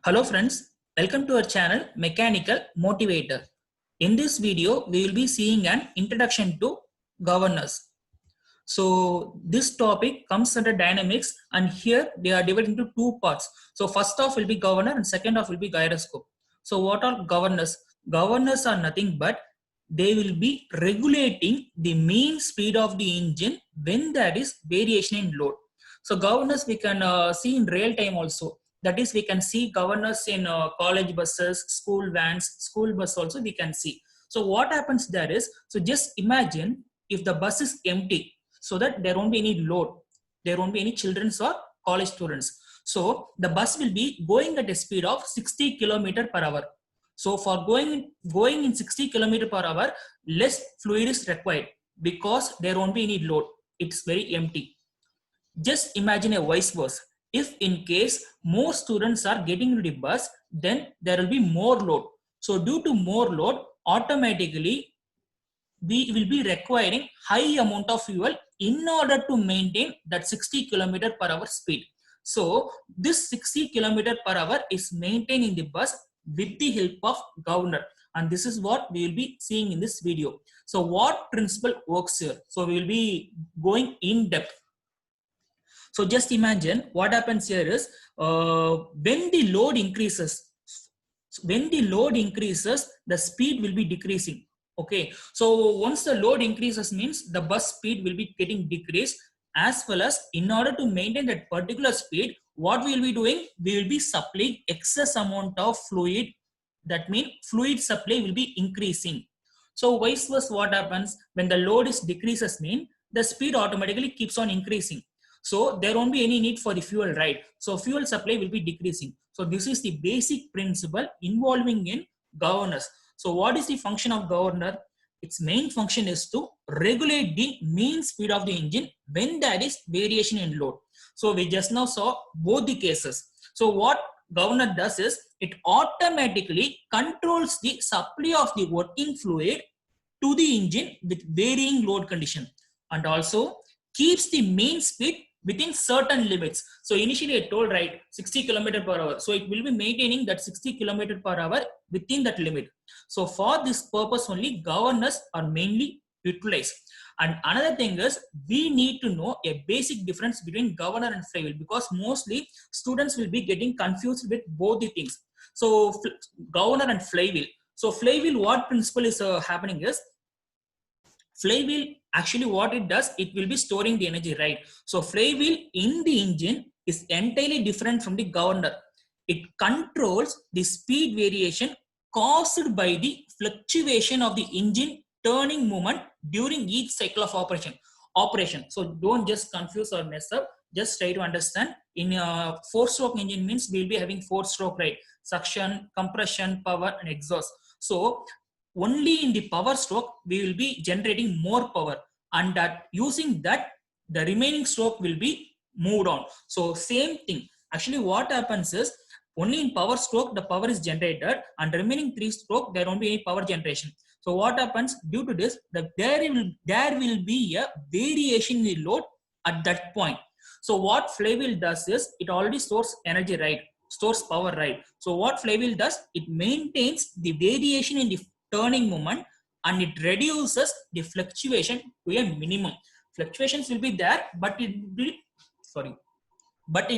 Hello friends, welcome to our channel Mechanical Motivator. In this video, we will be seeing an introduction to governors. So this topic comes under dynamics and here they are divided into two parts. So first half will be governor and second half will be gyroscope. So what are governors? Governors are nothing but they will be regulating the mean speed of the engine when there is variation in load. So governors we can see in real time also. That is, we can see governors in college buses, school vans, school bus also we can see. So what happens there is, so just imagine if the bus is empty, so that there won't be any load, there won't be any children or college students. So the bus will be going at a speed of 60 kilometer per hour. So for going in 60 kilometer per hour, less fluid is required because there won't be any load. It's very empty. Just imagine a vice versa. If in case more students are getting into the bus, then there will be more load. So due to more load, automatically we will be requiring high amount of fuel in order to maintain that 60 kilometer per hour speed. So this 60 kilometer per hour is maintained in the bus with the help of governor, and this is what we will be seeing in this video. So what principle works here? So we will be going in depth. So just imagine what happens here is when the load increases, the speed will be decreasing. Okay, so once the load increases means the bus speed will be getting decreased, as well as in order to maintain that particular speed, what we will be doing, we will be supplying excess amount of fluid. That means fluid supply will be increasing. So vice versa, what happens when the load is decreases mean the speed automatically keeps on increasing. So there won't be any need for the fuel, right? So fuel supply will be decreasing. So this is the basic principle involving in governors. So what is the function of governor? Its main function is to regulate the mean speed of the engine when there is variation in load. So we just now saw both the cases. So what governor does is it automatically controls the supply of the working fluid to the engine with varying load condition, and also keeps the mean speed within certain limits. So initially I told, right, 60 kilometer per hour. So it will be maintaining that 60 kilometer per hour within that limit. So for this purpose only governors are mainly utilized. And another thing is we need to know a basic difference between governor and flywheel, because mostly students will be getting confused with both the things. So governor and flywheel. So flywheel, what principle is happening is, flywheel actually what it does, it will be storing the energy, right? So flywheel in the engine is entirely different from the governor. It controls the speed variation caused by the fluctuation of the engine turning moment during each cycle of operation. So don't just confuse or mess up, just try to understand. In a 4-stroke engine means we'll be having 4-stroke, right? Suction, compression, power and exhaust. So only in the power stroke we will be generating more power, and that using that the remaining stroke will be moved on. So same thing, actually what happens is only in power stroke the power is generated, and remaining 3 stroke there won't be any power generation. So what happens due to this, there will be a variation in the load at that point. So what flywheel does is it already stores energy, right? Stores power, right? So what flywheel does, it maintains the variation in the turning moment and it reduces the fluctuation to a minimum. Fluctuations will be there, but it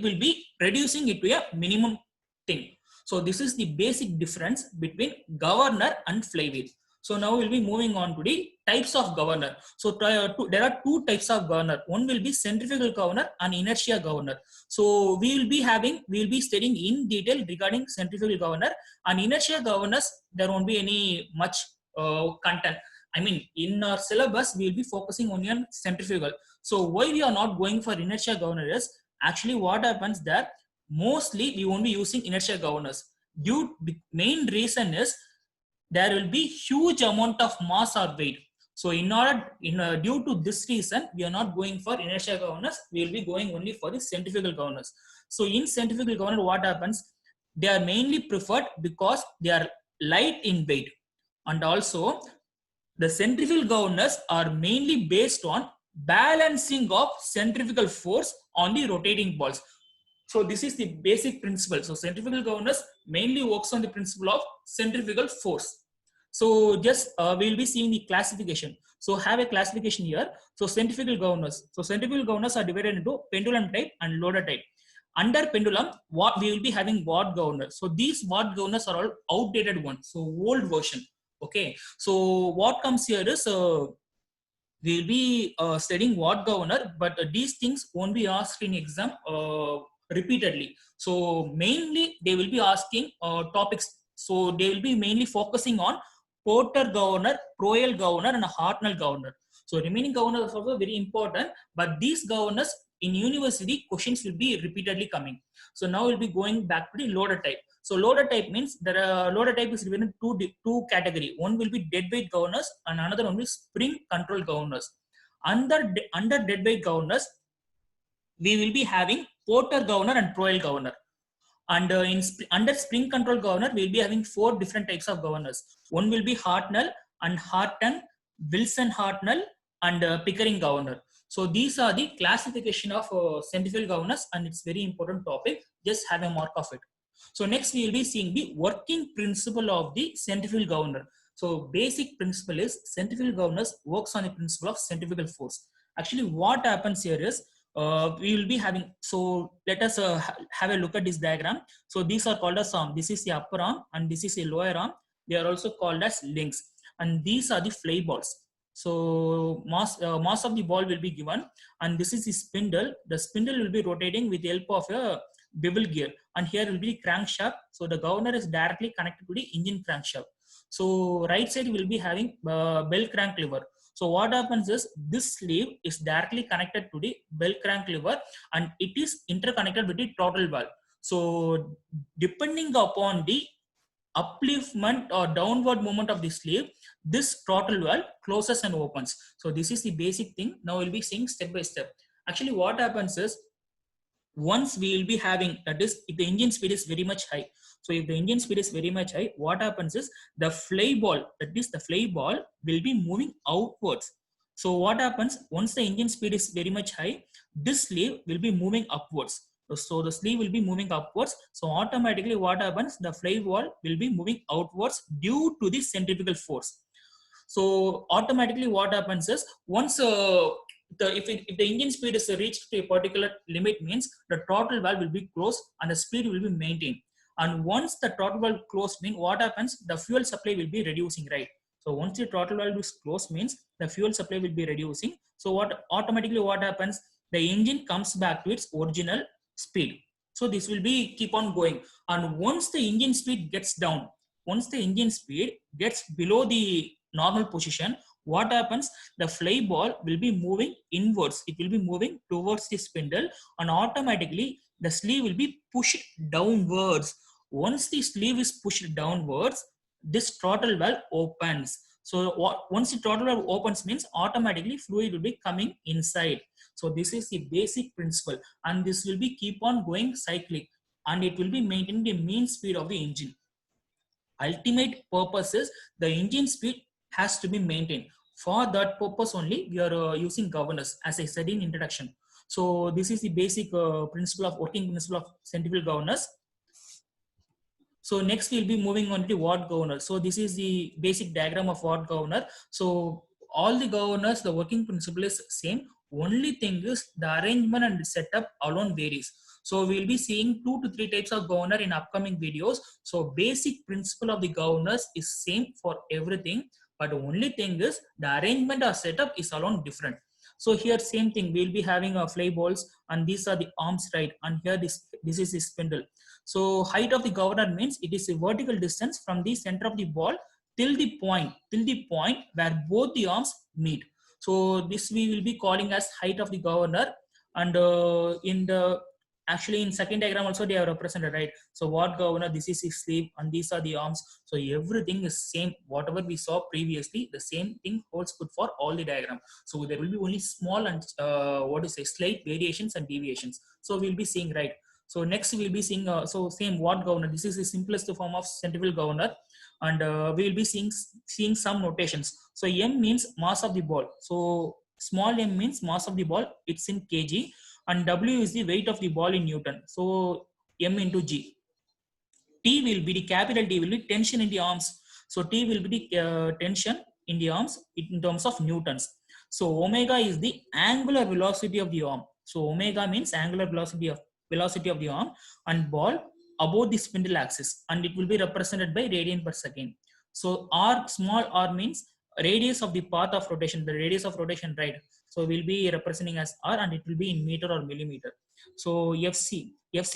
will be reducing it to a minimum thing. So this is the basic difference between governor and flywheel. So now we'll be moving on to the types of governor. So there are 2 types of governor. One will be centrifugal governor and inertia governor. So we will be studying in detail regarding centrifugal governor. And inertia governors, there won't be any much content. I mean, in our syllabus, we will be focusing only on centrifugal. So why we are not going for inertia governor is, actually what happens there, mostly we won't be using inertia governors. The main reason is there will be huge amount of mass or weight. So due to this reason, we are not going for inertia governors. We will be going only for the centrifugal governors. So in centrifugal governor, what happens? They are mainly preferred because they are light in weight, and also the centrifugal governors are mainly based on balancing of centrifugal force on the rotating balls. So this is the basic principle. So centrifugal governors mainly works on the principle of centrifugal force. So just we will be seeing the classification. So have a classification here. So centrifugal governors. So centrifugal governors are divided into pendulum type and loader type. Under pendulum, what we will be having watt governors. So these watt governors are all outdated ones. So old version. Okay. So what comes here is we will be studying watt governor, but these things won't be asked in exam repeatedly. So mainly they will be asking topics. So they will be mainly focusing on Porter governor, Proel governor, and Hartnell governor. So remaining governors are also very important, but these governors in university questions will be repeatedly coming. So now we'll be going back to the loader type. So loader type means that loader type is divided into two category. One will be deadweight governors and another one is spring control governors. Under deadweight governors, we will be having Porter governor and Proel governor. And under spring control governor, we will be having four different types of governors. One will be Hartnell and Harton, Wilson Hartnell, and Pickering governor. So these are the classification of centrifugal governors, and it's very important topic. Just have a mark of it. So next we will be seeing the working principle of the centrifugal governor. So basic principle is centrifugal governors works on the principle of centrifugal force. Actually, what happens here is we will be having, so let us have a look at this diagram. So these are called as arm. This is the upper arm and this is the lower arm. They are also called as links, and these are the fly balls. So mass of the ball will be given, and this is the spindle. The spindle will be rotating with the help of a bevel gear, and here will be crankshaft. So the governor is directly connected to the engine crankshaft. So right side will be having bell crank lever. So what happens is this sleeve is directly connected to the bell crank lever and it is interconnected with the throttle valve. So depending upon the upliftment or downward movement of the sleeve, this throttle valve closes and opens. So this is the basic thing. Now we'll be seeing step by step. Actually, what happens is once we will be having, that is, if the engine speed is very much high. So if the engine speed is very much high, what happens is the fly ball, that is the fly ball will be moving outwards. So what happens once the engine speed is very much high, this sleeve will be moving upwards. So the sleeve will be moving upwards. So automatically what happens, the fly ball will be moving outwards due to the centrifugal force. So automatically what happens is once if the engine speed is reached to a particular limit, means the throttle valve will be closed and the speed will be maintained. And once the throttle valve closed, means what happens, the fuel supply will be reducing, right? So once the throttle valve is closed, means the fuel supply will be reducing. So what automatically what happens, the engine comes back to its original speed. So this will be keep on going. And once the engine speed gets down, once the engine speed gets below the normal position, what happens, the fly ball will be moving inwards. It will be moving towards the spindle and automatically the sleeve will be pushed downwards. Once the sleeve is pushed downwards, this throttle valve opens. So once the throttle valve opens, means automatically fluid will be coming inside. So this is the basic principle, and this will be keep on going cyclic, and it will be maintaining the mean speed of the engine. Ultimate purpose is the engine speed has to be maintained. For that purpose only, we are using governors, as I said in introduction. So this is the basic principle of working principle of centrifugal governors. So next we'll be moving on to the watt governor. So this is the basic diagram of watt governor. So all the governors, the working principle is same. Only thing is the arrangement and setup alone varies. So we'll be seeing 2 to 3 types of governor in upcoming videos. So basic principle of the governors is same for everything, but the only thing is the arrangement or setup is alone different. So here same thing, we'll be having a fly balls and these are the arms, right? And here this is the spindle. So height of the governor means it is a vertical distance from the center of the ball till the point where both the arms meet. So this we will be calling as height of the governor. And in the actually in second diagram also they are represented, right? So watt governor, this is his sleeve and these are the arms. So everything is same. Whatever we saw previously, the same thing holds good for all the diagram. So there will be only small and slight variations and deviations. So we'll be seeing, right? So next we'll be seeing so same watt governor. This is the simplest form of centrifugal governor, and we will be seeing some notations. So M means mass of the ball. So small m means mass of the ball. It's in kg. and W is the weight of the ball in Newton. So M into G. T will be the capital T will be tension in the arms. So T will be the tension in the arms in terms of newtons. So omega is the angular velocity of the arm. So omega means angular velocity of the arm and ball above the spindle axis, and it will be represented by radian per second. So R, small r means radius of the path of rotation, the radius of rotation, right? So we'll be representing as R, and it will be in meter or millimeter. So FC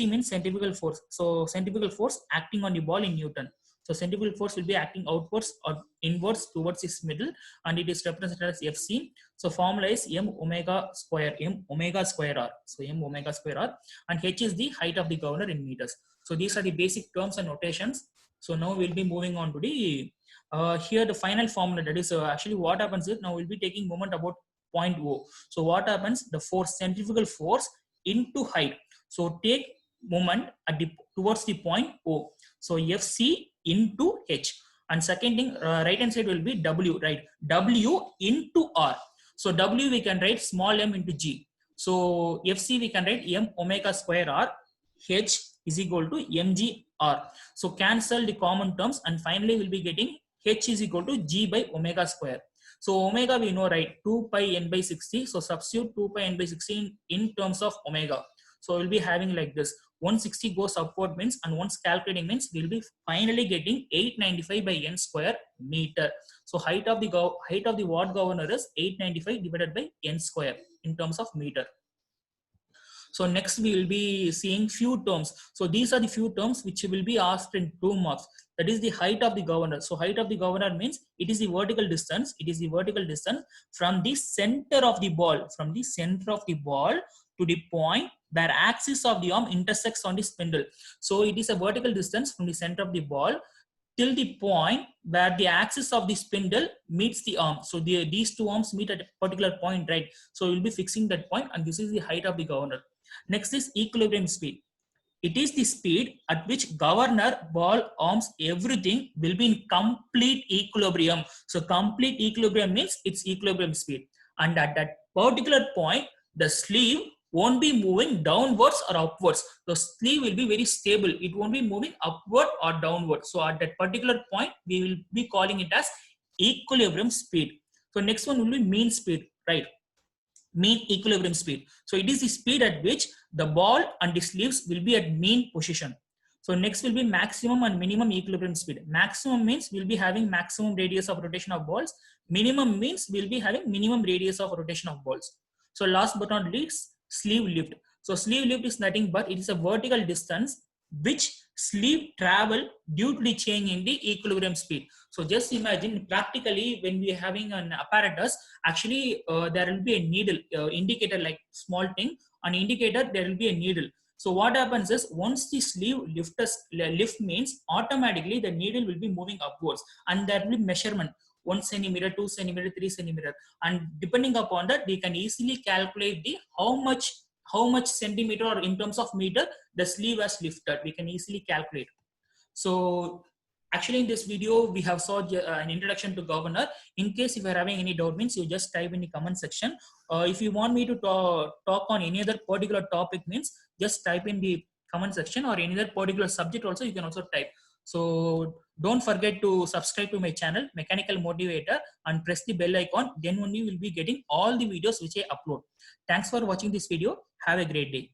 means centrifugal force. So centrifugal force acting on the ball in Newton. So centrifugal force will be acting outwards or inwards towards its middle, and it is represented as FC. So formula is M omega square R. So M omega square R, and H is the height of the governor in meters. So these are the basic terms and notations. So now we'll be moving on to the here the final formula, that is actually what happens is now we'll be taking moment about point O. So what happens? The force, centrifugal force into height. So take moment at the towards the point O. So FC into H. And second thing, right hand side will be W, right? W into R. So W we can write small m into G. So FC we can write M omega square R. H is equal to mg R. So cancel the common terms, and finally we'll be getting H is equal to G by omega square. So omega we know, right? 2 pi n by 60. So substitute 2 pi n by 60 in terms of omega. So we'll be having like this. 160 goes upward means, and once calculating means, we'll be finally getting 895 by n square meter. So height of the watt governor is 895 divided by n square in terms of meter. So next we will be seeing few terms. So these are the few terms which will be asked in 2 marks. That is the height of the governor. So height of the governor means it is the vertical distance. It is the vertical distance from the center of the ball, to the point where axis of the arm intersects on the spindle. So it is a vertical distance from the center of the ball till the point where the axis of the spindle meets the arm. So these two arms meet at a particular point, right? So we'll be fixing that point, and this is the height of the governor. Next is equilibrium speed. It is the speed at which governor, ball, arms, everything will be in complete equilibrium. So complete equilibrium means its equilibrium speed. And at that particular point, the sleeve won't be moving downwards or upwards. The sleeve will be very stable. It won't be moving upward or downward. So at that particular point, we will be calling it as equilibrium speed. So next one will be mean speed, right? Mean equilibrium speed. So it is the speed at which the ball and the sleeves will be at mean position. So next will be maximum and minimum equilibrium speed. Maximum means we'll be having maximum radius of rotation of balls. Minimum means we'll be having minimum radius of rotation of balls. So last but not least, sleeve lift. So sleeve lift is nothing but it is a vertical distance which sleeve travel due to the change in the equilibrium speed. So just imagine practically when we are having an apparatus, actually there will be a needle indicator, like small thing, an indicator, there will be a needle. So what happens is once the sleeve lift means automatically the needle will be moving upwards, and there will be measurement 1 centimeter, 2 centimeter, 3 centimeter, and depending upon that we can easily calculate the how much centimeter or in terms of meter the sleeve has lifted. We can easily calculate. So actually in this video we have saw an introduction to governor. In case if you are having any doubt means you just type in the comment section. If you want me to talk on any other particular topic means just type in the comment section, or any other particular subject also you can also type. So don't forget to subscribe to my channel Mechanical Motivator and press the bell icon, then only you will be getting all the videos which I upload. Thanks for watching this video. Have a great day.